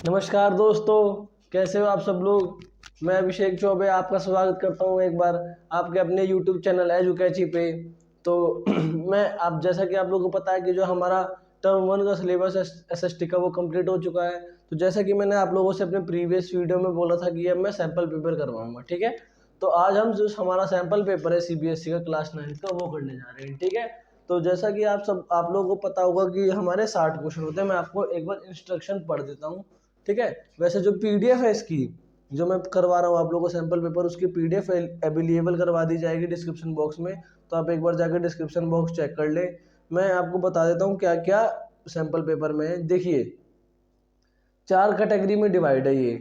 नमस्कार दोस्तों, कैसे हो आप सब लोग। मैं अभिषेक चौबे आपका स्वागत करता हूं एक बार आपके अपने YouTube चैनल एजुकेची पे। तो मैं आप जैसा कि आप लोगों को पता है कि जो हमारा टर्म 1 का सिलेबस एसएसटी का वो कंप्लीट हो चुका है। तो जैसा कि मैंने आप लोगों से अपने प्रीवियस वीडियो में बोला था कि अब मैं सैम्पल पेपर करवाऊंगा, ठीक है। तो आज हम जो हमारा सैम्पल पेपर है सीबीएसई का क्लास 9 का वो करने जा रहे हैं, ठीक है। तो जैसा कि आप लोगों को पता होगा कि हमारे 60 क्वेश्चन होते हैं। मैं आपको एक बार इंस्ट्रक्शन पढ़ देता हूँ, ठीक है। वैसे जो पीडीएफ है इसकी, जो मैं करवा रहा हूँ आप लोगों को सैंपल पेपर, उसकी पीडीएफ अवेलेबल करवा दी जाएगी डिस्क्रिप्शन बॉक्स में। तो आप एक बार जाकर डिस्क्रिप्शन बॉक्स चेक कर ले। मैं आपको बता देता हूँ क्या क्या सैंपल पेपर में है। देखिए, 4 कैटेगरी में डिवाइड है ये,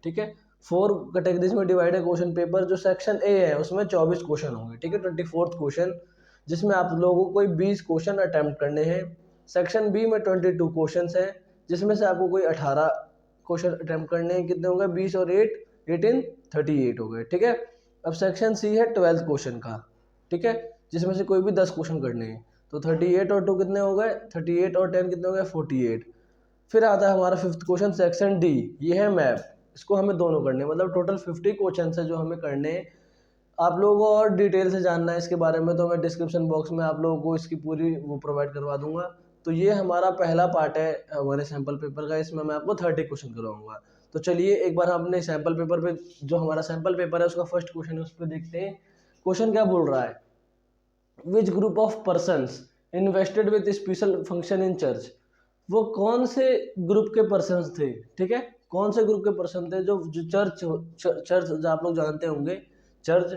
ठीक है। 4 कैटेगरीज में डिवाइड है क्वेश्चन पेपर। जो सेक्शन ए है उसमें 24 क्वेश्चन होंगे, ठीक है, 24th क्वेश्चन, जिसमें आप लोगों को कोई 20 क्वेश्चन अटेम्प्ट करने हैं। सेक्शन बी में 22 क्वेश्चन हैं, जिसमें से आपको कोई 18 क्वेश्चन अटेम्प्ट करने हैं। कितने हो गए? 20 और 8 18 38 हो गए, ठीक है। अब सेक्शन सी है 12 क्वेश्चन का, ठीक है, जिसमें से कोई भी 10 क्वेश्चन करने हैं। तो 38 और 2 कितने हो गए? 38 और 10 कितने हो गए? 48। फिर आता है हमारा 5th क्वेश्चन सेक्शन डी, ये है मैप। इसको हमें दोनों करने हैं, मतलब टोटल 50 क्वेश्चन है जो हमें करने हैं। आप लोगों को और डिटेल से जानना है इसके बारे में तो मैं डिस्क्रिप्शन बॉक्स में आप लोगों को इसकी पूरी वो प्रोवाइड करवा दूंगा। तो ये हमारा पहला पार्ट है हमारे सैंपल पेपर का। इसमें मैं आपको 30 क्वेश्चन करवाऊंगा। तो चलिए एक बार हम अपने सैंपल पेपर पे, जो हमारा सैंपल पेपर है उसका फर्स्ट क्वेश्चन है, उस पर देखते हैं। क्वेश्चन क्या बोल रहा है? Which group of persons invested with special function in church. वो कौन से ग्रुप के पर्सन्स थे, ठीक है, कौन से ग्रुप के पर्सन थे जो जो चर्च जो आप लोग जानते होंगे, चर्च,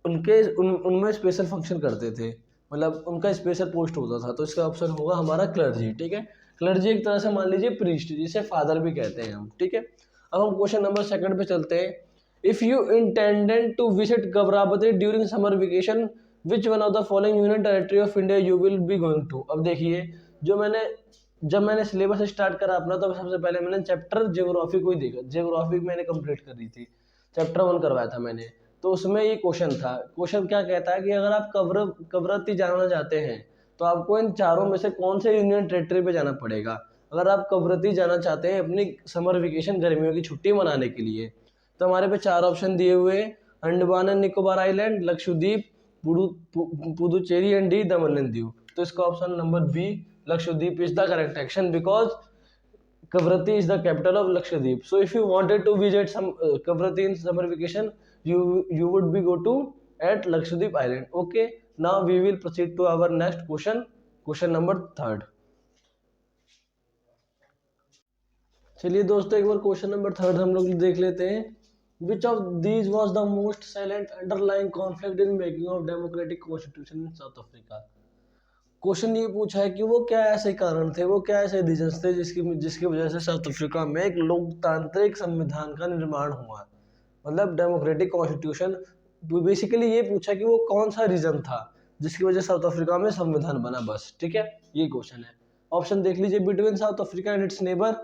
उनमें स्पेशल फंक्शन करते थे, मतलब उनका स्पेशल पोस्ट होता था। तो इसका ऑप्शन होगा हमारा क्लर्जी, ठीक है। क्लर्जी एक तरह से मान लीजिए प्रीस्ट, जिसे फादर भी कहते हैं हम, ठीक है। अब हम क्वेश्चन नंबर 2 पे चलते हैं। If you intended to visit गबराबती during summer vacation, which one of the following union territory of India you will be going to. अब देखिए, जब मैंने सिलेबस स्टार्ट करा अपना, तो सबसे पहले मैंने चैप्टर ज्योग्राफी को ही देखा। ज्योग्राफी मैंने कंप्लीट कर दी थी, चैप्टर 1 करवाया था मैंने। तो उसमें ये क्वेश्चन था। क्वेश्चन क्या कहता है कि अगर आप कवरत्ती जाना चाहते हैं तो आपको इन चारों में से कौन से यूनियन टेरिटरी पे जाना पड़ेगा। अगर आप कवरत्ती जाना चाहते हैं अपनी समर वेकेशन, गर्मियों की छुट्टी मनाने के लिए, तो हमारे पे 4 ऑप्शन दिए हुए हैं। Andaman and Nicobar island, Lakshadweep, Puducherry and D Daman and Diu. तो इसका option number B, Lakshadweep, is the correct action, because Kavrati is the capital of Lakshadweep. So if you wanted to visit some Kavrati in summer vacation, you would be go to at Lakshadweep Island. Okay, now we will proceed to our next question, question number 3rd. चलिए दोस्तों, एक बार question number 3rd हम लोग देख लेते हैं। Which of these was the most silent underlying conflict in making of democratic constitution in South Africa? Question ये पूछा है कि वो क्या ऐसे कारण थे, वो क्या ऐसे रीजंस थे जिसकी वजह से साउथ अफ्रीका में एक लोकतांत्रिक संविधान का निर्माण हुआ, मतलब डेमोक्रेटिक कॉन्स्टिट्यूशन। बेसिकली ये पूछा कि वो कौन सा रीजन था जिसकी वजह से साउथ अफ्रीका में संविधान बना, बस, ठीक है, ये क्वेश्चन है। ऑप्शन देख लीजिए। Between south Africa and it's neighbour,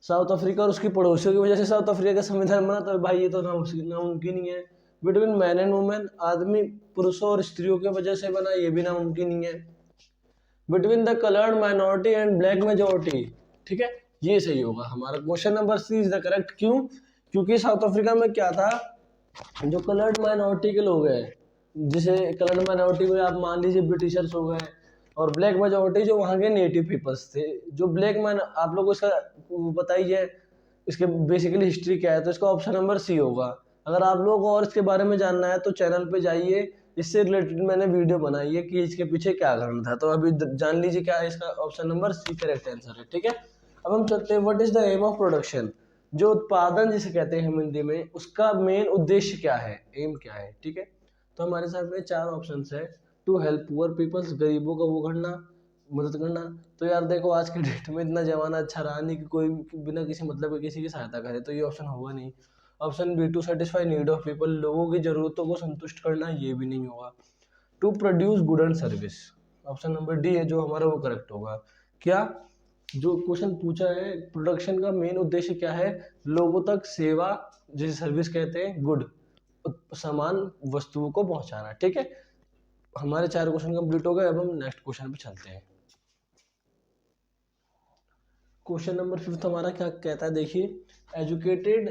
south Africa और उसकी पड़ोसियों की वजह से साउथ अफ्रीका का संविधान बना, तो भाई ये तो नामुमकिन ही है। बिटवीन मैन एंड वुमेन, आदमी पुरुषों और स्त्रियों की वजह से बना, ये भी नामुमकिन ही है। Between the coloured minority and black majority, ठीक है, ये सही होगा हमारा। Question number C is the correct. क्यों? क्योंकि साउथ अफ्रीका में क्या था, जो कलर्ड माइनॉरिटी के लोग हैं, जिसे कलर्ड माइनॉरिटी में आप मान लीजिए ब्रिटिशर्स हो गए, और ब्लैक मेजोरिटी जो वहाँ के नेटिव पीपल्स थे। जो ब्लैक मैन, आप लोगों को इसका पता ही है इसके बेसिकली हिस्ट्री क्या है, तो इसका ऑप्शन नंबर सी होगा। अगर आप लोगों को और इसके बारे में जानना है तो चैनल पे जाइए, इससे रिलेटेड मैंने वीडियो बनाई है कि इसके पीछे क्या कारण था। तो अभी जान लीजिए क्या है इसका option number C correct answer है, ठीक है। अब हम चलते हैं, what is the aim of production. जो उत्पादन जिसे कहते हैं हम हिंदी में, उसका मेन उद्देश्य क्या है, एम क्या है, ठीक है। तो हमारे साथ में 4 ऑप्शन है। टू हेल्प पुअर पीपल्स, गरीबों का वो करना, मदद करना। तो यार देखो, आज के डेट में इतना जमाना अच्छा रहा नहीं कि कोई बिना किसी मतलब के किसी की सहायता करे, तो ये ऑप्शन होगा नहीं। Option B, to satisfy need of people, लोगों की जरूरतों को संतुष्ट करना, ये भी नहीं होगा। To produce good and service, option number D है जो हमारा वो करेक्ट होगा। क्या जो क्वेश्चन पूछा है, प्रोडक्शन का मेन उद्देश्य क्या है? लोगों तक सेवा, जिसे सर्विस कहते हैं, गुड, सामान, वस्तुओं को पहुंचाना, ठीक है। हमारे 4 क्वेश्चन कंप्लीट हो गए। अब हम नेक्स्ट क्वेश्चन पे चलते हैं। क्वेश्चन नंबर 5 हमारा क्या कहता है, देखिए, educated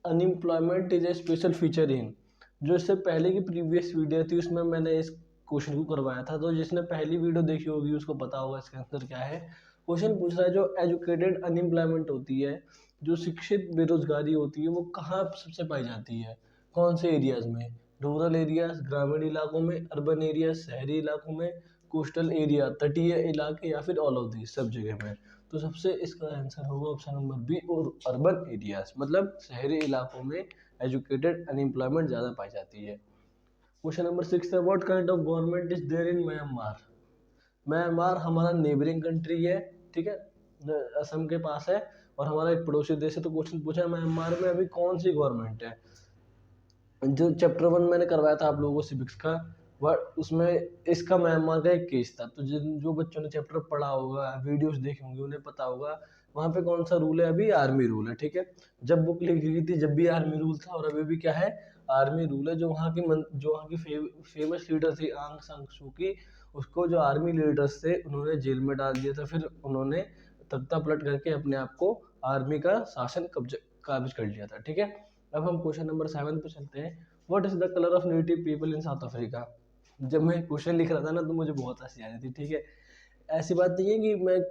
unemployment is a special feature in. जो इससे पहले की प्रीवियस वीडियो थी उसमें मैंने इस क्वेश्चन को करवाया था, तो जिसने पहली वीडियो देखी होगी उसको पता होगा इसका आंसर क्या है। क्वेश्चन पूछ रहा है जो एजुकेटेड अनएम्प्लॉयमेंट होती है, जो शिक्षित बेरोजगारी होती है, वो कहाँ सबसे पाई जाती है, कौन से एरियाज में, रूरल एरियाज, ग्रामीण इलाकों में, अर्बन एरिया, शहरी इलाकों में, कोस्टल एरिया, तटीय इलाके, या फिर ऑल ऑफ दी, सब जगह में। तो सबसे इसका आंसर होगा ऑप्शन नंबर बी, और अर्बन एरियाज, मतलब शहरी इलाकों में एजुकेटेड अनएम्प्लॉयमेंट ज़्यादा पाई जाती है। क्वेश्चन नंबर 6 है, what kind of government is there in Myanmar. Myanmar हमारा नेबरिंग कंट्री है, ठीक है, असम के पास है और हमारा एक पड़ोसी देश है। तो क्वेश्चन पूछा है म्यांमार में अभी कौन सी गवर्नमेंट है। जो चैप्टर 1 मैंने करवाया था आप लोगों को सिविक्स का, वह उसमें इसका म्यांमार का एक केस था। तो जिन जो बच्चों ने चैप्टर पढ़ा होगा, वीडियोस देखे होंगे, उन्हें पता होगा वहाँ पे कौन सा रूल है, अभी आर्मी रूल है, ठीक है। जब बुक लिखी गई थी जब भी आर्मी रूल था, और अभी भी क्या है, आर्मी रूल है। जो वहाँ की फेमस लीडर थी आंग सान सू की, उसको जो आर्मी लीडर्स थे उन्होंने जेल में डाल दिया था। फिर उन्होंने तख्ता पलट करके अपने आप को आर्मी का शासन काबिज कर लिया था, ठीक है। अब हम क्वेश्चन नंबर 7 पे चलते हैं। What is the colour of native people in south Africa. जब मैं क्वेश्चन लिख रहा था ना तो मुझे बहुत हंसी आ रही थी, ठीक है। ऐसी बात नहीं है कि मैं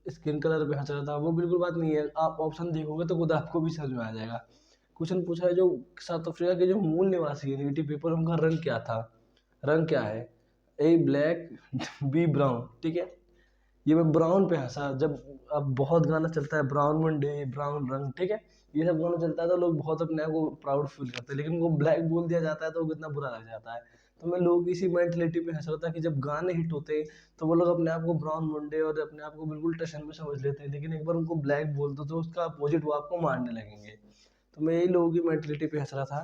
स्किन कलर पे हंस रहा था, वो बिल्कुल बात नहीं है। आप ऑप्शन देखोगे तो खुद आपको भी समझ में आ जाएगा। क्वेश्चन पूछा है जो साउथ अफ्रीका के जो मूल निवासी है, नेटिव पीपल, उनका रंग क्या था, रंग क्या है। ए ब्लैक, बी ब्राउन, ठीक है। ये मैं ब्राउन पे हंसा, जब अब बहुत गाना चलता है ब्राउन मंडे, ब्राउन रंग, ठीक है, ये सब गाना चलता है तो लोग बहुत अपने आप को प्राउड फील करते हैं, लेकिन उनको ब्लैक बोल दिया जाता है तो वो कितना बुरा लग जाता है। तो मैं लोग इसी मेंटलिटी पे हंस रहा था कि जब गाने हिट होते हैं तो वो लोग अपने आप को ब्राउन मंडे और अपने आप को बिल्कुल टशन में समझ लेते हैं, लेकिन एक बार उनको ब्लैक बोल दो तो उसका अपोजिट वो आपको मारने लगेंगे। तो मैं यही लोगों की मेंटलिटी पे हंस रहा था।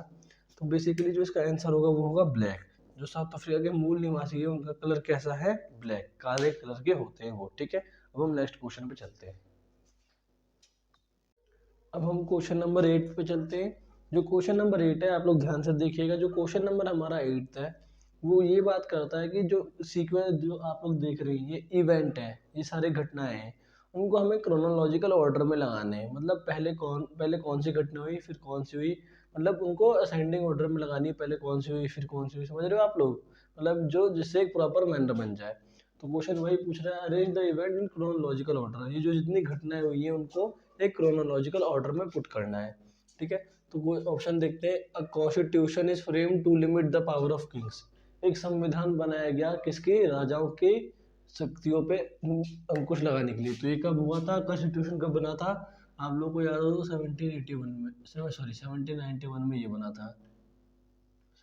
तो बेसिकली जो इसका आंसर होगा वो होगा ब्लैक। जो साउथ अफ्रीका के मूल निवासी है उनका कलर कैसा है, ब्लैक, काले कलर के होते हैं वो, ठीक है। अब हम नेक्स्ट क्वेश्चन पे चलते हैं। अब हम क्वेश्चन नंबर 8 पे चलते हैं। जो क्वेश्चन नंबर 8 है आप लोग ध्यान से देखिएगा। जो क्वेश्चन नंबर हमारा 8 है वो ये बात करता है कि जो सीक्वेंस जो आप लोग देख रहे हैं, ये इवेंट है, ये सारे घटनाएं हैं, उनको हमें क्रोनोलॉजिकल ऑर्डर में लगाने हैं। मतलब पहले कौन सी घटना हुई, फिर कौन सी हुई, मतलब उनको असेंडिंग ऑर्डर में लगानी है, पहले कौन सी हुई फिर कौन सी हुई, समझ रहे हो आप लोग, मतलब जो जिससे एक प्रॉपर मैनर बन जाए। तो क्वेश्चन वही पूछ रहा है, arrange the event in chronological order. ये जो जितनी घटनाएं हुई हैं उनको एक क्रोनोलॉजिकल ऑर्डर में पुट करना है, ठीक है। तो वो ऑप्शन देखते हैं। A constitution is frame to limit the power of kings. एक संविधान बनाया गया किसके, राजाओं के शक्तियों पे अंकुश लगाने के लिए। तो ये कब हुआ था, कॉन्स्टिट्यूशन कब बना था, आप लोग को याद हो तो 1781 में, सॉरी 1791 में ये बना था,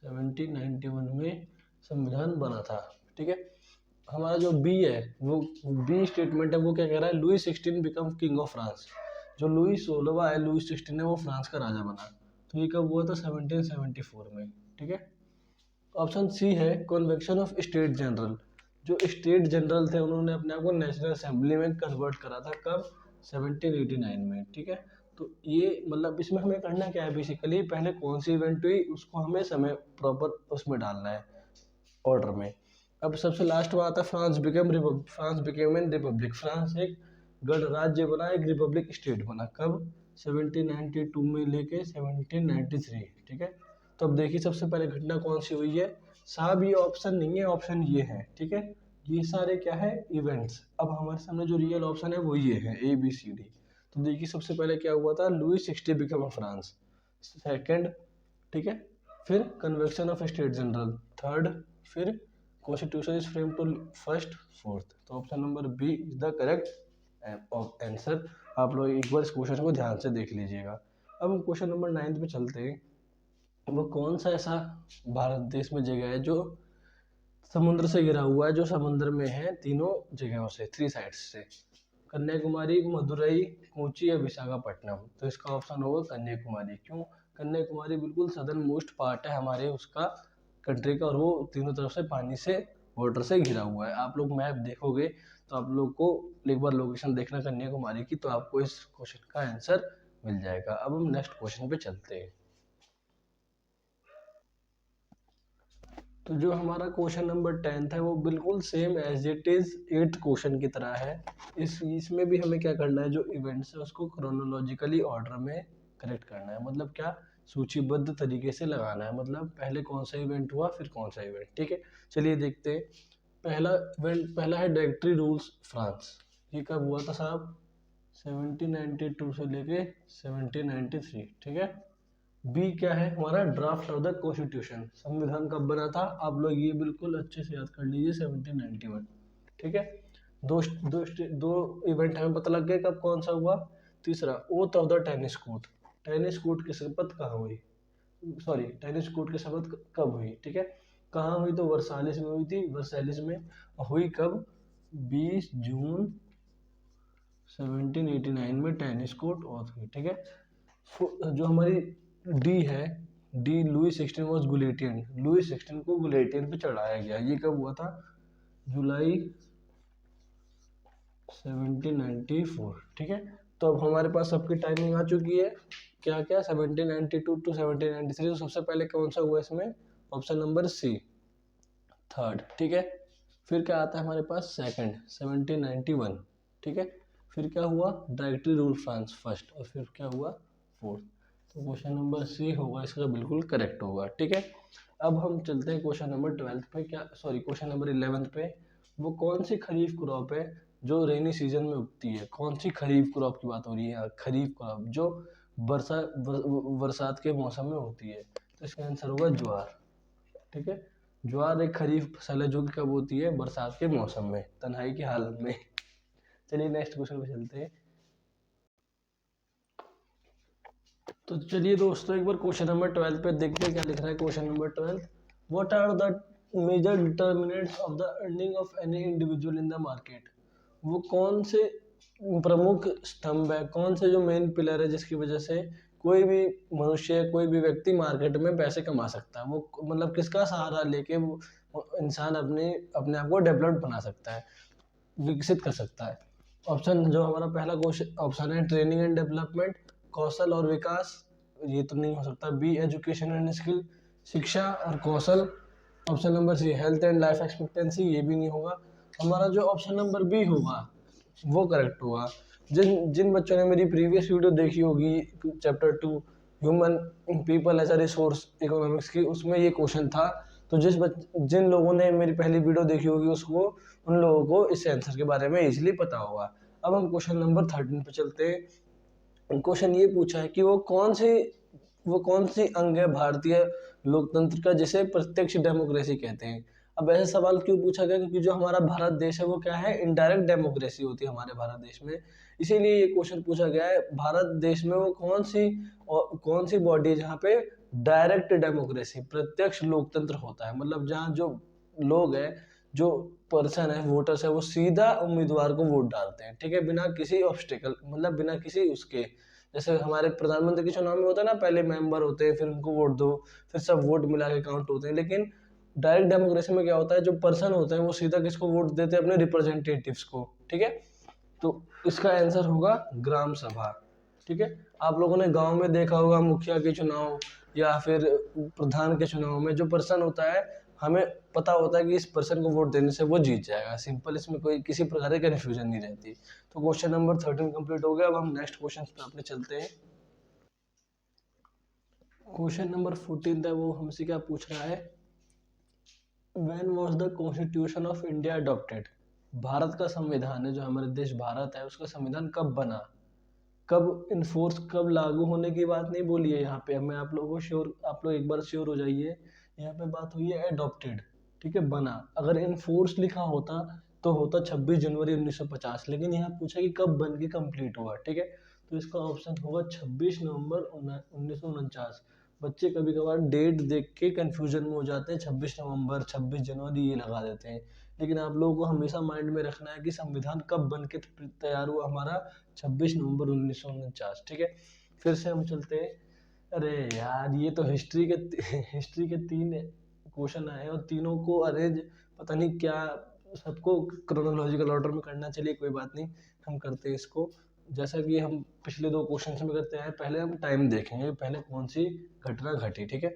1791 में संविधान बना था, ठीक है। हमारा जो बी है वो बी स्टेटमेंट है, वो क्या कह रहा है, Louis 16 become king of France. जो लुई 16वां है, लुई 16 है, वो फ्रांस का राजा बना। तो ये कब हुआ था, 1774 में, ठीक है। ऑप्शन सी है, कन्वेक्शन ऑफ स्टेट जनरल। जो स्टेट जनरल थे उन्होंने अपने आप को नेशनल असेंबली में कन्वर्ट करा था, कब, 1789 में, ठीक है। तो ये मतलब इसमें हमें करना क्या है, बेसिकली पहले कौन सी इवेंट हुई उसको हमें समय प्रॉपर उसमें डालना है, ऑर्डर में। अब सबसे लास्ट में आता है France became an Republic. France एक गणराज्य बना, एक रिपब्लिक स्टेट बना, कब, 1792 में लेके 1793, ठीक है। तो अब देखिए सबसे पहले घटना कौन सी हुई है, साहब ये ऑप्शन नहीं है, ऑप्शन ये है, ठीक है। ये सारे क्या है, इवेंट्स। अब हमारे सामने जो रियल ऑप्शन है वो ये है, ABCD। तो देखिए सबसे पहले क्या हुआ था, लुई 16 बिकम फ्रांस, सेकंड, ठीक है। फिर convocation of state general, third. फिर constitution is frame two first, fourth. तो option number B is the correct answer. आप लोग एक बार इस क्वेश्चन को ध्यान से देख लीजिएगा। अब हम क्वेश्चन नंबर 9 पे चलते हैं। वो कौन सा ऐसा भारत देश में जगह है जो समुद्र से घिरा हुआ है, जो समुद्र में है तीनों जगहों से, 3 साइड्स से, कन्याकुमारी, मदुरई, कोची या विशाखापट्टनम। तो इसका ऑप्शन होगा कन्याकुमारी। क्यों, कन्याकुमारी बिल्कुल सदर्न मोस्ट पार्ट है हमारे उसका कंट्री का, और वो तीनों तरफ से पानी से, वाटर से घिरा हुआ है। आप लोग मैप देखोगे तो आप लोग को एक बार लोकेशन देखना कन्याकुमारी की, तो आपको इस क्वेश्चन का आंसर मिल जाएगा। अब हम नेक्स्ट क्वेश्चन पे चलते हैं। तो जो हमारा क्वेश्चन नंबर 10 है वो बिल्कुल same as it is 8th question की तरह है। इसमें भी हमें क्या करना है, जो इवेंट्स है उसको क्रोनोलॉजिकली ऑर्डर में करेक्ट करना है। मतलब क्या, सूचीबद्ध तरीके से लगाना है, मतलब पहले कौन सा इवेंट हुआ फिर कौन सा इवेंट। ठीक है, चलिए देखते हैं। पहला है डायरेक्टरी रूल्स फ्रांस। ये कब हुआ था साहब? 1792 से लेके 1793। ठीक है। बी क्या है हमारा? Draft of the constitution. संविधान कब बना था? आप लोग ये बिल्कुल अच्छे से याद कर लीजिए, 1791। ठीक है। दो इवेंट हमें पता लग गए कब कौन सा हुआ। तीसरा, oath of the tennis court. Tennis court की शपथ कहाँ हुई? सॉरी, टेनिस कोर्ट की शपथ कब हुई? ठीक है, कहाँ हुई? तो वर्सालिस में हुई थी। वर्सालिस में हुई कब? 20 जून 1789 में टेनिस कोर्ट ओथ हुई। ठीक है। जो हमारी डी है, डी लुई 16 वॉज गुलेटियन। लुई 16 को गुलेटियन पे चढ़ाया गया। ये कब हुआ था? जुलाई 1794। ठीक है। तो अब हमारे पास सबकी टाइमिंग आ चुकी है। क्या क्या? 1792 टू 1793। तो सबसे पहले कौन सा हुआ इसमें? Option number C, third. ठीक है। फिर क्या आता है हमारे पास? सेकंड, 1791। ठीक है। फिर क्या हुआ? Directory rule France first. और फिर क्या हुआ? फोर्थ। तो क्वेश्चन नंबर सी होगा इसका, बिल्कुल करेक्ट होगा। ठीक है। अब हम चलते हैं क्वेश्चन नंबर 12 पे। क्वेश्चन नंबर 11 पे। वो कौन सी खरीफ क्रॉप है जो रेनी सीजन में उगती है? कौन सी खरीफ क्रॉप की बात हो रही है यहाँ? खरीफ क्रॉप जो बरसात के मौसम में होती है। तो इसका आंसर होगा ज्वार। ठीक है। ज्वार एक खरीफ फसल है जो कि कब होती है? बरसात के मौसम में, तन्हाई की हालत में। चलिए नेक्स्ट क्वेश्चन पे चलते हैं। तो चलिए दोस्तों, एक बार क्वेश्चन नंबर 12 पे देखते हैं क्या लिख रहा है। Question number 12, what are the major determinants of the earning of any individual in the market? वो कौन से प्रमुख स्तंभ है, कौन से जो मेन पिलर है जिसकी वजह से कोई भी मनुष्य, कोई भी व्यक्ति मार्केट में पैसे कमा सकता है? वो मतलब किसका सहारा लेके वो इंसान अपने आप को डेवलप्ड बना सकता है, विकसित कर सकता है? ऑप्शन जो हमारा पहला क्वेश्चन ऑप्शन है, ट्रेनिंग एंड डेवलपमेंट, कौशल और विकास। ये तो नहीं हो सकता। बी, एजुकेशन एंड स्किल, शिक्षा और कौशल। Option number C, health and life expectancy. ये भी नहीं होगा। हमारा जो ऑप्शन नंबर बी होगा वो करेक्ट होगा। जिन जिन बच्चों ने मेरी प्रीवियस वीडियो देखी होगी, chapter 2 human people as a resource economics की, उसमें ये क्वेश्चन था। तो जिन लोगों ने मेरी पहली वीडियो देखी होगी उसको, उन लोगों को इस आंसर के बारे में इजीली पता होगा। अब हम क्वेश्चन नंबर 13 पे चलते हैं। क्वेश्चन ये पूछा है कि वो कौन सी अंग है भारतीय लोकतंत्र का जिसे प्रत्यक्ष डेमोक्रेसी कहते हैं? अब ऐसा सवाल क्यों पूछा गया? क्योंकि जो हमारा भारत देश है वो क्या है? इनडायरेक्ट डेमोक्रेसी होती है हमारे भारत देश में। इसीलिए ये क्वेश्चन पूछा गया है, भारत देश में वो कौन सी बॉडी है जहाँ पे डायरेक्ट डेमोक्रेसी, प्रत्यक्ष लोकतंत्र होता है? मतलब जहाँ जो लोग हैं, जो पर्सन है, वोटर्स है, वो सीधा उम्मीदवार को वोट डालते हैं। ठीक है, बिना किसी ऑब्स्टेकल, मतलब बिना किसी उसके, जैसे हमारे प्रधानमंत्री के चुनाव में होता है ना, पहले मेंबर होते हैं, फिर उनको वोट दो, फिर सब वोट मिला के काउंट होते हैं। लेकिन डायरेक्ट डेमोक्रेसी में क्या होता है, जो पर्सन होते हैं वो सीधा किसको वोट देते हैं? अपने रिप्रेजेंटेटिव्स को। ठीक है, तो इसका आंसर होगा ग्राम सभा। ठीक है, आप लोगों ने गांव में देखा होगा मुखिया के चुनाव या फिर प्रधान के चुनाव में जो पर्सन होता है, हमें पता होता है कि इस पर्सन को वोट देने से वो जीत जाएगा। सिंपल, इसमें कोई किसी प्रकार की कन्फ्यूजन नहीं रहती। तो क्वेश्चन नंबर 13 कंप्लीट हो गया। अब हम नेक्स्ट क्वेश्चन पे अपने चलते हैं। क्वेश्चन नंबर 14 है, वो हमसे क्या पूछ रहा है? When was the constitution of India adopted? Bharat का संविधान है, जो हमारे देश भारत है, उसका संविधान कब बना? कब इन्फोर्स, कब लागू होने की बात नहीं बोली है यहाँ पे। मैं आप लोगों को श्योर, आप लोग एक बार श्योर हो जाइए, यहाँ पे बात हुई है एडॉप्टेड। ठीक है, बना। अगर इन्फोर्स लिखा होता तो होता 26 जनवरी 1950, लेकिन यहाँ पूछा कि कब बन के कंप्लीट हुआ। ठीक है, तो इसका ऑप्शन होगा 26 नवंबर 1949। बच्चे कभी कभार डेट देख के कंफ्यूजन में हो जाते हैं, 26 नवंबर 26 जनवरी ये लगा देते हैं। लेकिन आप लोगों को हमेशा माइंड में रखना है कि संविधान कब बन के तैयार हुआ हमारा? 26 नवंबर 1949। ठीक है, फिर से हम चलते हैं। अरे यार, ये तो हिस्ट्री के 3 क्वेश्चन आए और तीनों को अरेंज पता नहीं क्या, सबको क्रोनोलॉजिकल ऑर्डर में करना। चलिए कोई बात नहीं, हम करते हैं इसको जैसा कि हम पिछले 2 क्वेश्चन में करते हैं। पहले हम टाइम देखेंगे, पहले कौन सी घटना घटी। ठीक है,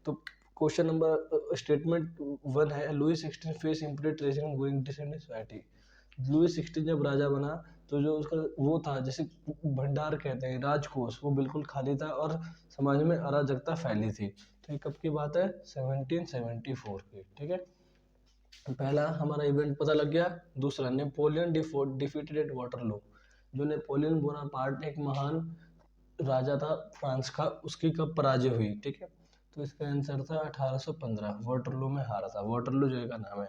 तो क्वेश्चन नंबर स्टेटमेंट 1 है, Louis 16 face impending raising going descent society. Louis 16 जब राजा बना तो जो उसका वो था, जैसे भंडार कहते हैं, राजकोष, वो बिल्कुल खाली था और समाज में अराजकता फैली थी। तो ये कब की बात है? 1774 की। ठीक है, पहला हमारा इवेंट पता लग गया। दूसरा, नेपोलियन डिफीटेड एट वाटरलू। जो नेपोलियन बोनापार्ट एक महान राजा था फ्रांस का, उसकी कब पराजय हुई? ठीक है, तो इसका आंसर था 1815, वाटरलू में हारा था। वाटरलू जगह का नाम है।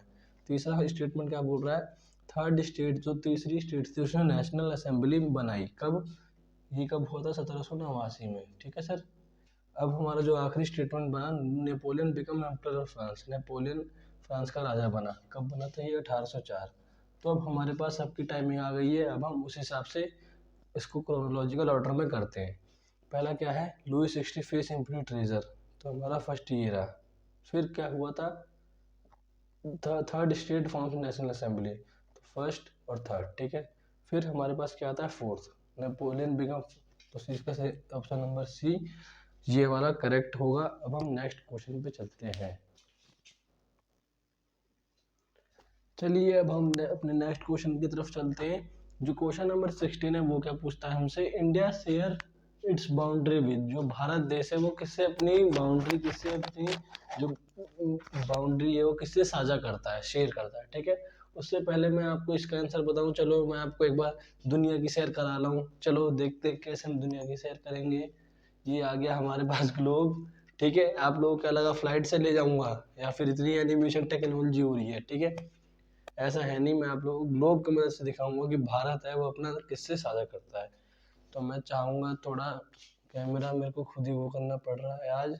तीसरा स्टेटमेंट क्या बोल रहा है? थर्ड स्टेट, जो तीसरी स्टेट थी, उसने नेशनल असेंबली बनाई। कब? ये कब हुआ था? 1789 में। ठीक है सर। अब हमारा जो आखिरी स्टेटमेंट बना, Napoleon become emperor of France. Napoleon France का राजा बना। कब बना था ये? 1804। तो अब हमारे पास सबकी टाइमिंग आ गई है। अब हम उस हिसाब से इसको क्रोनोलॉजिकल ऑर्डर में करते हैं। पहला क्या है? लुई 16 फेस इम्पीडियंट रेजर, तो हमारा फर्स्ट ये रहा। फिर क्या हुआ था? Third state forms national assembly, तो फर्स्ट और थर्ड। ठीक है, फिर हमारे पास क्या आता है? फोर्थ, नेपोलियन बिकम, तो इसका ऑप्शन नंबर सी ये वाला करेक्ट होगा। अब हम नेक्स्ट क्वेश्चन पे चलते हैं। चलिए अब हम अपने नेक्स्ट क्वेश्चन की तरफ चलते हैं। जो क्वेश्चन नंबर 16 है वो क्या पूछता है हमसे? India share its boundary with, जो भारत देश है वो किससे अपनी बाउंड्री, किससे अपनी जो बाउंड्री है वो किससे साझा करता है, शेयर करता है। ठीक है, उससे पहले मैं आपको इसका आंसर बताऊं, चलो मैं आपको एक बार दुनिया की सैर करा लाऊं। चलो देखते हैं कैसे हम दुनिया की सैर करेंगे। ये आ गया हमारे पास ग्लोब। ठीक है, आप लोगों को क्या लगा फ्लाइट से ले जाऊंगा या फिर इतनी एनिमेशन टेक्नोलॉजी हो रही है? ठीक है, ऐसा है नहीं। मैं आप लोगों को ग्लोब की मदद से दिखाऊंगा कि भारत है वो अपना किससे साझा करता है। तो मैं चाहूंगा थोड़ा कैमरा मेरे को खुद ही वो करना पड़ रहा है आज।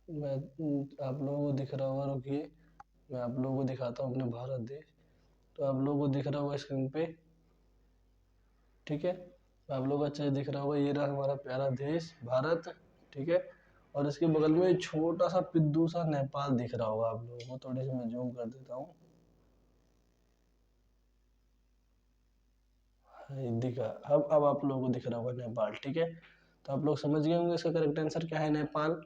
मैं आप लोगों को दिख रहा होगा, रुकिए मैं आप लोगों को दिखाता हूँ अपने भारत देश। तो आप लोगों को दिख रहा होगा स्क्रीन पे। ठीक है, तो आप लोग अच्छा दिख रहा होगा, ये रहा हमारा प्यारा देश भारत। ठीक है, और इसके बगल में छोटा सा पिद्दू सा नेपाल दिख रहा होगा आप लोगों को। थोड़ी सी मैं जूम कर देता हूँ। दिखा। अब आप लोगों को दिख रहा होगा नेपाल। ठीक है, तो आप लोग समझ गए होंगे इसका करेक्ट आंसर क्या है? नेपाल।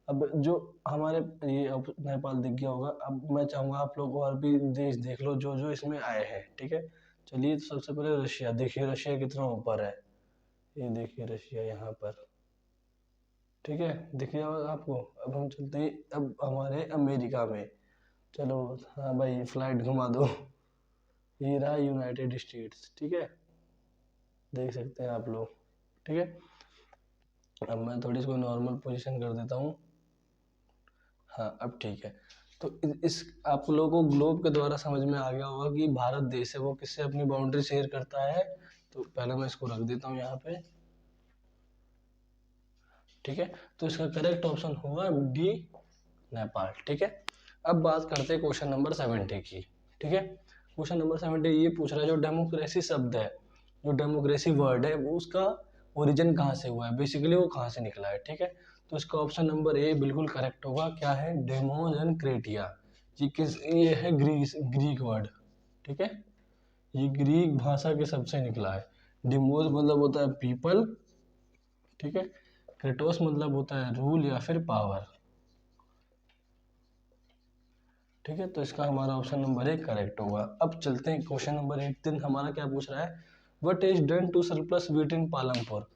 अब जो हमारे ये अब नेपाल दिख गया होगा। अब मैं चाहूंगा आप लोग और भी देश देख लो जो जो इसमें आए हैं। ठीक है, चलिए तो सबसे पहले रशिया देखिए, रशिया कितना ऊपर है। ये देखिए रशिया यहाँ पर। ठीक है, दिख गया होगा आपको। अब हम चलते हैं अब हमारे अमेरिका में। चलो, हाँ भाई फ्लाइट घुमा दो। ये रहा यूनाइटेड स्टेट्स। ठीक है, देख सकते हैं आप लोग। ठीक है, अब मैं थोड़ी इसको नॉर्मल पोजीशन कर देता हूँ। हाँ अब ठीक है। तो इस आप लोगों को ग्लोब के द्वारा समझ में आ गया होगा कि भारत देश है वो किससे अपनी बाउंड्री शेयर करता है। तो पहले मैं इसको रख देता हूँ यहाँ पे। ठीक है, तो इसका करेक्ट ऑप्शन होगा डी, नेपाल। ठीक है, अब बात करते हैं क्वेश्चन नंबर 70 की। ठीक है, क्वेश्चन नंबर 70 ये पूछ रहा है, जो डेमोक्रेसी शब्द है, जो डेमोक्रेसी वर्ड है, वो उसका ओरिजिन कहाँ से हुआ है, बेसिकली वो कहाँ से निकला है। ठीक है, तो इसका ऑप्शन नंबर ए बिल्कुल करेक्ट होगा। क्या है? Demos and kratia. ये है ग्रीक वर्ड। ठीक है, ये ग्रीक भाषा के शब्द से निकला है। डिमोज मतलब होता है पीपल। ठीक है, क्रेटोस मतलब होता है रूल या फिर पावर। ठीक है, तो इसका हमारा ऑप्शन नंबर ए करेक्ट होगा। अब चलते हैं क्वेश्चन नंबर 18। हमारा क्या पूछ रहा है? What is done to surplus wheat in Palampur.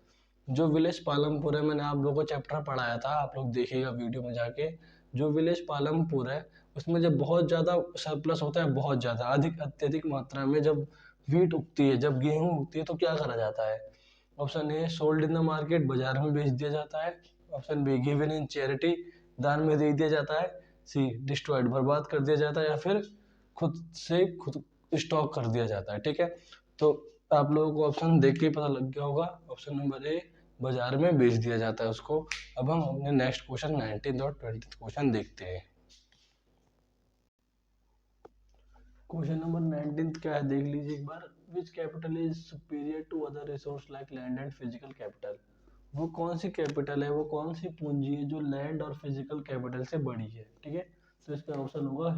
जो विलेज पालमपुर है, मैंने आप लोगों को चैप्टर पढ़ाया था, आप लोग देखिएगा वीडियो में जाके। जो विलेज पालमपुर है उसमें जब बहुत ज़्यादा सरप्लस होता है, बहुत ज़्यादा अधिक अत्यधिक मात्रा में जब व्हीट उगती है, जब गेहूँ उगती है, तो क्या करा जाता है? Option A sold in the market, बाजार में बेच दिया जाता है। Option be given in charity, दान में दे दिया जाता है। सी डिस्ट्रॉयड, बर्बाद कर दिया जाता है। या फिर खुद स्टॉक कर दिया जाता है। ठीक है, तो आप लोगों को ऑप्शन देख के ही पता लग गया होगा। ऑप्शन नंबर ए बाजार में बेच दिया जाता है उसको। अब हम अपने नेक्स्ट क्वेश्चन 19 और 20 क्वेश्चन देखते हैं। क्वेश्चन नंबर 19 क्या है देख लीजिए एक बार। Which capital is superior to other resource like land and physical capital. वो कौन सी कैपिटल है, वो कौन सी पूंजी है जो लैंड और फिजिकल कैपिटल से बड़ी है? ठीक है, तो इसका ऑप्शन होगा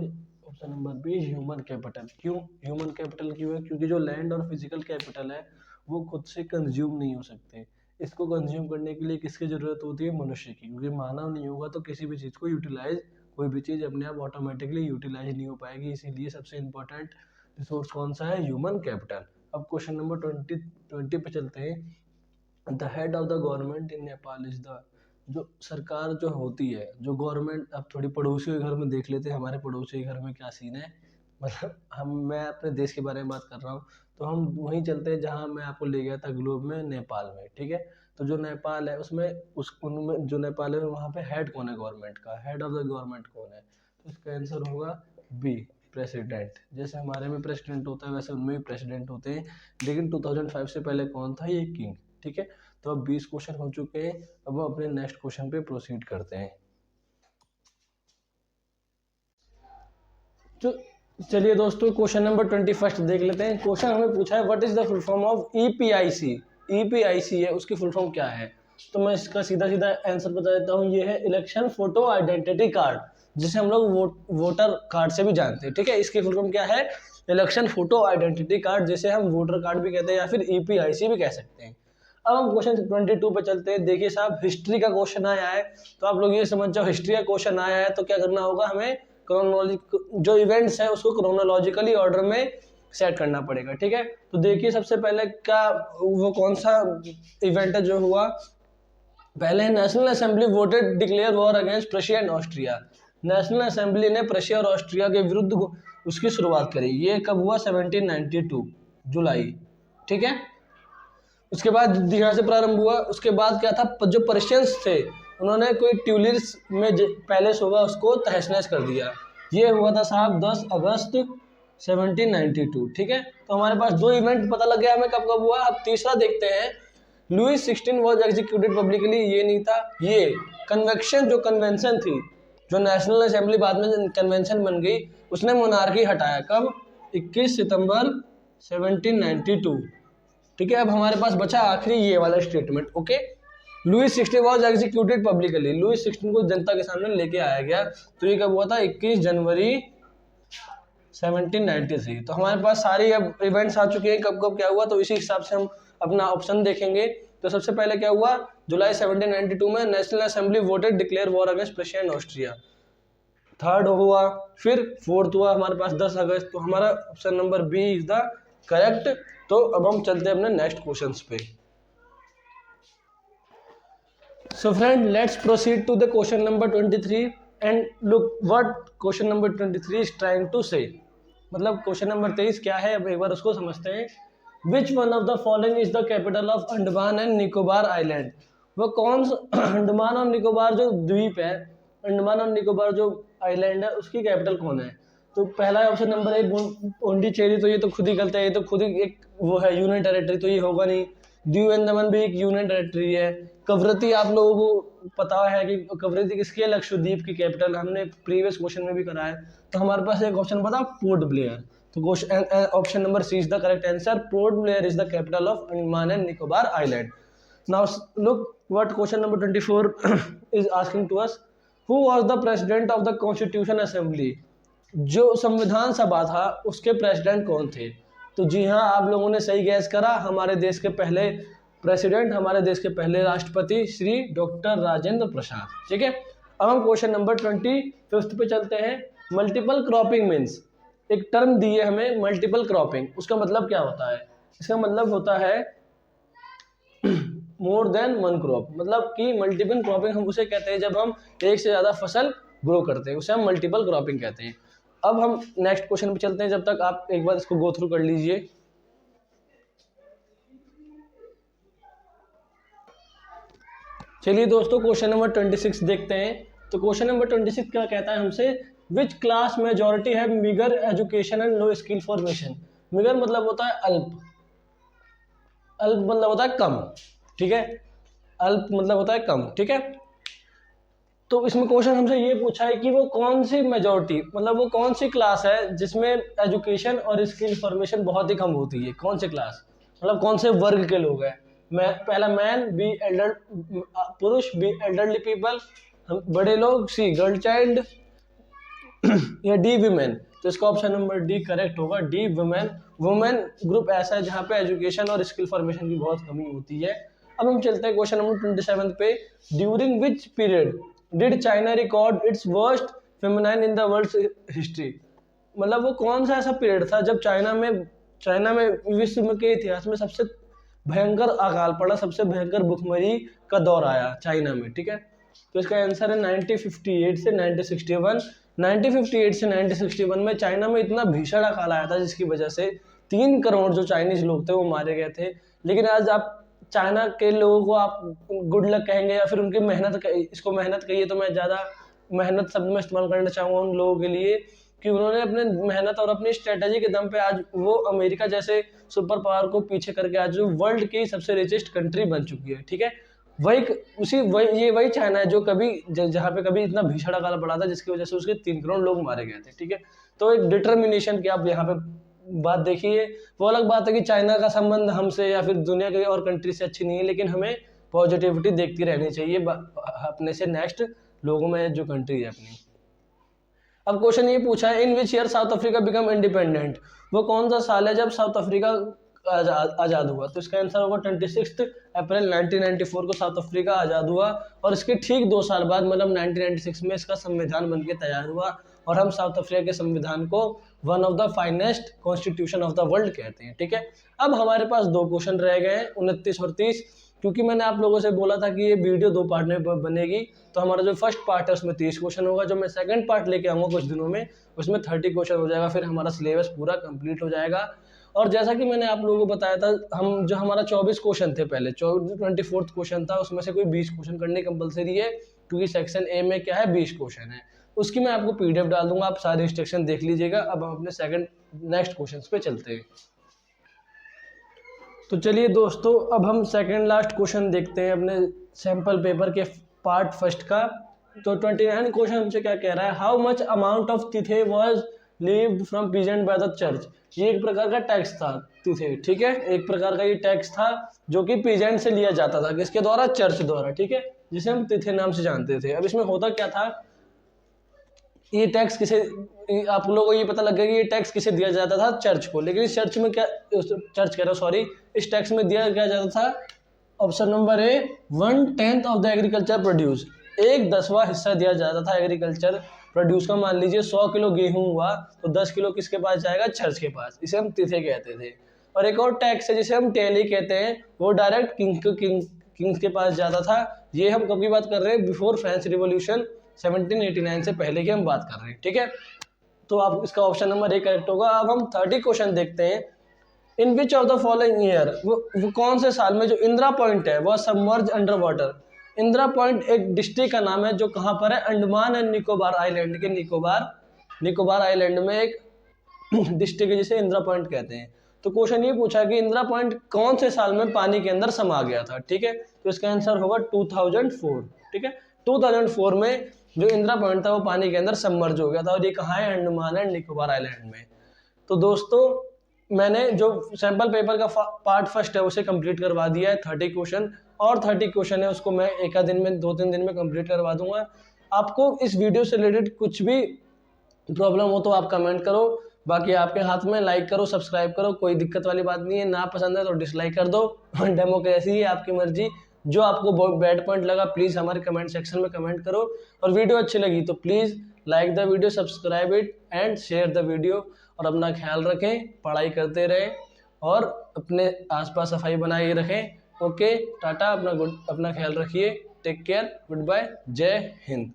option number be human capital. क्यों ह्यूमन कैपिटल क्यों है? क्योंकि जो लैंड और फिजिकल कैपिटल है वो खुद से कंज्यूम नहीं हो सकते। इसको कंज्यूम करने के लिए किसकी ज़रूरत होती है? मनुष्य की, क्योंकि मानव नहीं होगा तो किसी भी चीज़ को यूटिलाइज, कोई भी चीज़ अपने आप ऑटोमेटिकली यूटिलाइज नहीं हो पाएगी। इसीलिए सबसे इम्पोर्टेंट रिसोर्स कौन सा है? Human capital. अब क्वेश्चन नंबर 20 पे चलते हैं। The head of the government in Nepal is the, जो सरकार जो होती है, जो गवर्नमेंट, अब थोड़ी पड़ोसियों के घर में देख लेते हैं हमारे पड़ोसी के घर में क्या सीन है। मतलब मैं अपने देश के बारे में बात कर रहा हूँ, तो हम वहीं चलते हैं जहाँ मैं आपको ले गया था ग्लोब में, नेपाल में, ठीक है। तो जो नेपाल है उसमें उनमें जो नेपाल है वहाँ पे हेड कौन है गवर्नमेंट का? हेड ऑफ द गवर्नमेंट कौन है? तो इसका आंसर होगा बी, प्रेसिडेंट। जैसे हमारे में प्रेसिडेंट होता है वैसे उनमें भी प्रेसिडेंट होते हैं, लेकिन 2005 से पहले कौन था? ये किंग, ठीक है। तो अब 20 क्वेश्चन हो चुके हैं, अब हम अपने नेक्स्ट क्वेश्चन पे प्रोसीड करते हैं। तो चलिए दोस्तों, क्वेश्चन नंबर 21 देख लेते हैं। क्वेश्चन हमें पूछा है what is the full form of EPIC. EPIC है, उसकी फुल फॉर्म क्या है? तो मैं इसका सीधा सीधा आंसर बता देता हूँ। ये है इलेक्शन फोटो आइडेंटिटी कार्ड, जिसे हम लोग वोटर कार्ड से भी जानते हैं, ठीक है। इसकी फुल फॉर्म क्या है? इलेक्शन फोटो आइडेंटिटी कार्ड, जिसे हम वोटर कार्ड भी कहते हैं या फिर ईपीआईसी भी कह सकते हैं। अब हम क्वेश्चन 22 पे चलते हैं। देखिए साहब, हिस्ट्री का क्वेश्चन आया है, तो आप लोग ये समझ जाओ हिस्ट्री का क्वेश्चन आया है तो क्या करना होगा हमें? जो इवेंट्स है उसको क्रोनोलॉजिकली ऑर्डर में सेट करना पड़ेगा, ठीक है। तो देखिए सबसे पहले क्या, वो कौन सा इवेंट है जो हुआ? पहले national assembly voted declare war against Prussia and Austria. National assembly ने प्रशिया और ऑस्ट्रिया के विरुद्ध उसकी शुरुआत करी। ये कब हुआ? 1792 जुलाई, ठीक है। उसके बाद यहाँ से प्रारंभ हुआ। उसके बाद क्या था? जो पर्शियंस थे उन्होंने कोई ट्यूलिस में पैलेस होगा उसको तहस नहस कर दिया। ये हुआ था साहब 10 अगस्त 1792, ठीक है। तो हमारे पास दो इवेंट पता लग गया हमें कब कब हुआ। अब तीसरा देखते हैं। Louis 16 was executed publicly. ये नहीं था, ये कन्वेक्शन, जो कन्वेंशन थी, जो नेशनल असेंबली बाद में कन्वेंशन बन गई, उसने मोनार्की हटाया। कब? 21 सितंबर 1792, ठीक है। अब हमारे पास बचा आखिरी ये वाला statement, okay. Louis 16 was executed publicly. Louis 16 को जनता के सामने लेके आया गया। तो ये कब हुआ था? 21 जनवरी 1793। तो हमारे पास सारी अब इवेंट्स आ चुके हैं कब कब क्या हुआ, तो इसी हिसाब से हम अपना ऑप्शन देखेंगे। तो सबसे पहले क्या हुआ? जुलाई 1792 में national assembly voted declare war against Prussia and Austria. Third हुआ, फिर फोर्थ हुआ हमारे पास 10 अगस्त। तो हमारा option number B is the correct. तो अब हम चलते हैं अपने नेक्स्ट क्वेश्चंस पे। So friend, let's proceed to the question number 23 and look what question number 23 is trying to say. मतलब क्वेश्चन नंबर 23 क्या है, अब एक बार उसको समझते हैं। Which one of the following is the capital of Andaman and Nicobar island? वो कौन सा अंडमान और निकोबार जो द्वीप है, अंडमान और निकोबार जो आइलैंड है, उसकी कैपिटल कौन है? तो पहला ऑप्शन नंबर 1 पोंडीचेरी। तो ये तो खुद ही गलत है, ये तो खुद ही एक वो है यूनियन टेरिटरी, तो ये होगा नहीं। दीव एंड दमन भी एक यूनियन टेरिटरी है। कवरती, आप लोगों को पता है कि कवरती किसकी है? लक्षद्वीप की कैपिटल, हमने प्रीवियस क्वेश्चन में भी करा है। तो हमारे पास एक ऑप्शन बता, पोर्ट ब्लेयर। तो option number C is the correct answer. Port Blair is the capital of Andaman and Nicobar island. Now look what question number 24 is asking to us. Who was the president of the constitution assembly? जो संविधान सभा था उसके president कौन थे? तो जी हाँ, आप लोगों ने सही गैस करा। हमारे देश के पहले प्रेसिडेंट, हमारे देश के पहले राष्ट्रपति श्री डॉक्टर राजेंद्र प्रसाद, ठीक है। अब हम क्वेश्चन नंबर 25 पे चलते हैं। मल्टीपल क्रॉपिंग मीन्स, एक टर्म दी है हमें मल्टीपल क्रॉपिंग, उसका मतलब क्या होता है? इसका मतलब होता है मोर देन वन क्रॉप। मतलब कि मल्टीपल क्रॉपिंग हम उसे कहते हैं जब हम एक से ज़्यादा फसल ग्रो करते हैं, उसे हम मल्टीपल क्रॉपिंग कहते हैं। अब हम नेक्स्ट क्वेश्चन पे चलते हैं, जब तक आप एक बार इसको गो थ्रू कर लीजिए। चलिए दोस्तों, क्वेश्चन नंबर 26 देखते हैं। तो क्वेश्चन नंबर 26 क्या कहता है हमसे? विच क्लास मेजॉरिटी है meagre education and low skill formation? Meagre मतलब होता है अल्प, अल्प मतलब होता है कम, ठीक है। अल्प मतलब होता है कम, ठीक है। तो इसमें क्वेश्चन हमसे ये पूछा है कि वो कौन सी मेजॉरिटी, मतलब वो कौन सी क्लास है जिसमें एजुकेशन और स्किल फॉर्मेशन बहुत ही कम होती है? कौन सी क्लास, मतलब कौन से वर्ग के लोग हैं? पहला मैन, बी एल्डर पुरुष, बी एल्डरली पीपल बड़े लोग, सी गर्ल चाइल्ड, या डी वुमेन। तो इसका ऑप्शन नंबर डी करेक्ट होगा, डी वुमेन। वुमेन ग्रुप ऐसा है जहाँ पे एजुकेशन और स्किल फॉर्मेशन की बहुत कमी होती है। अब हम चलते हैं क्वेश्चन नंबर 27 पे। During which period did China record its worst feminine in the world history. मतलब वो कौन सा ऐसा पीरियड था जब चाइना में विश्व के इतिहास में सबसे भयंकर अकाल पड़ा, सबसे भयंकर भुखमरी का दौर आया चाइना में, ठीक है। तो इसका आंसर है 1958 से 1961। 1958 से 1961 में चाइना में इतना भीषण अकाल आया था जिसकी वजह से 3 करोड़ जो चाइनीज लोग थे वो मारे गए थे। लेकिन आज आप चाइना के लोगों को आप गुड लक कहेंगे या फिर उनकी मेहनत, इसको मेहनत कहिए तो मैं ज़्यादा मेहनत शब्द में इस्तेमाल करना चाहूँगा उन लोगों के लिए कि उन्होंने अपने मेहनत और अपनी स्ट्रेटजी के दम पे आज वो अमेरिका जैसे सुपर पावर को पीछे करके आज जो वर्ल्ड की सबसे रिचेस्ट कंट्री बन चुकी है, ठीक है। वही चाइना है जो कभी जहाँ पे कभी इतना भीषण अकाल पड़ा था जिसकी वजह से उसके 3 करोड़ लोग मारे गए थे, ठीक है। तो एक डिटर्मिनेशन की आप यहाँ पे बात देखिए। वो अलग बात है कि चाइना का संबंध हमसे या फिर दुनिया के और कंट्री से अच्छी नहीं है, लेकिन हमें पॉजिटिविटी देखती रहनी चाहिए अपने से नेक्स्ट लोगों में जो कंट्री है अपनी। अब क्वेश्चन ये पूछा है in which year South Africa become independent. वो कौन सा साल है जब साउथ अफ्रीका आज़ाद हुआ। तो इसका आंसर होगा 26 अप्रैल 1994 को साउथ अफ्रीका आज़ाद हुआ और इसके ठीक 2 साल बाद मतलब 1996 में इसका संविधान बनके तैयार हुआ और हम साउथ अफ्रीका के संविधान को one of the finest constitution of the world कहते हैं, ठीक है। अब हमारे पास 2 क्वेश्चन रह गए हैं 29 और 30। क्योंकि मैंने आप लोगों से बोला था कि ये वीडियो 2 पार्ट में बनेगी, तो हमारा जो फर्स्ट पार्ट है उसमें 30 क्वेश्चन होगा, जो मैं सेकंड पार्ट लेके आऊँगा कुछ दिनों में उसमें 30 क्वेश्चन हो जाएगा, फिर हमारा सिलेबस पूरा कंप्लीट हो जाएगा। और जैसा कि मैंने आप लोगों को बताया था हमारा 24 क्वेश्चन थे पहले, 24th क्वेश्चन था, उसमें से कोई 20 क्वेश्चन करने कंपलसरी है क्योंकि सेक्शन ए में क्या है 20 क्वेश्चन है। उसकी मैं आपको PDF डाल दूंगा, आप सारे इंस्ट्रक्शन देख लीजिएगा। अब हम अपने नेक्स्ट क्वेश्चन पे चलते हैं। तो चलिए दोस्तों, अब हम सेकंड लास्ट क्वेश्चन देखते हैं अपने सैंपल पेपर के पार्ट फर्स्ट का। तो 29 क्वेश्चन हमसे क्या कह रहा है, हाउ मच अमाउंट ऑफ तिथे was levied from peasant by the church. ये एक प्रकार का टैक्स था तिथे, ठीक है, एक प्रकार का ये टैक्स था जो कि पीजेंट से लिया जाता था, किसके द्वारा, चर्च द्वारा, ठीक है, जिसे हम तिथे नाम से जानते थे। अब इसमें होता क्या था, ये टैक्स किसे, आप लोगों को ये पता लग गया कि ये टैक्स किसे दिया जाता था, चर्च को। लेकिन इस चर्च में क्या, चर्च कह रहा हूँ सॉरी, इस टैक्स में दिया क्या जाता था, option number A 1/10 of the agriculture produce, 1/10वां हिस्सा दिया जाता था एग्रीकल्चर प्रोड्यूस का। मान लीजिए 100 किलो गेहूं हुआ तो 10 किलो किसके पास जाएगा, चर्च के पास, इसे हम तिथे कहते थे। और एक और टैक्स है जिसे हम टेली कहते हैं, वो डायरेक्ट किंग्स के पास जाता था। ये हम कब की बात कर रहे हैं, बिफोर फ्रेंच रिवॉल्यूशन 1789 से पहले की हम बात कर रहे हैं, ठीक है। तो आप इसका ऑप्शन नंबर ए करेक्ट होगा। अब हम 30 क्वेश्चन देखते हैं। In which of the following year, वो कौन से साल में जो इंदिरा पॉइंट है वह submerge under water. Indira point एक डिस्ट्रिक्ट का नाम है जो कहाँ पर है, अंडमान एंड निकोबार आइलैंड के निकोबार आइलैंड में एक डिस्ट्रिक्ट है जिसे इंदिरा पॉइंट कहते हैं। तो क्वेश्चन ये पूछा कि इंदिरा पॉइंट कौन से साल में पानी के अंदर समा गया था, ठीक है। तो इसका आंसर होगा 2004, ठीक है। 2004 में जो इंदिरा पॉइंट था वो पानी के अंदर सबमर्ज हो गया था और ये कहाँ है, अंडमान एंड निकोबार आइलैंड में। तो दोस्तों मैंने जो सैंपल पेपर का पार्ट फर्स्ट है उसे कंप्लीट करवा दिया है, 30 क्वेश्चन, और 30 क्वेश्चन है उसको मैं एक दिन में 2-3 दिन में कंप्लीट करवा दूंगा। आपको इस वीडियो से रिलेटेड कुछ भी प्रॉब्लम हो तो आप कमेंट करो, बाकी आपके हाथ में, लाइक करो, सब्सक्राइब करो, कोई दिक्कत वाली बात नहीं है। ना पसंद है तो डिसलाइक कर दो, डेमोक्रेसी है, आपकी मर्जी। जो आपको बैड पॉइंट लगा प्लीज़ हमारे कमेंट सेक्शन में कमेंट करो, और वीडियो अच्छी लगी तो please like the video, subscribe it and share the video. और अपना ख्याल रखें, पढ़ाई करते रहें और अपने आसपास सफाई बनाए रखें। ओके, टाटा, अपना ख्याल रखिए, टेक केयर, गुड बाय, जय हिंद।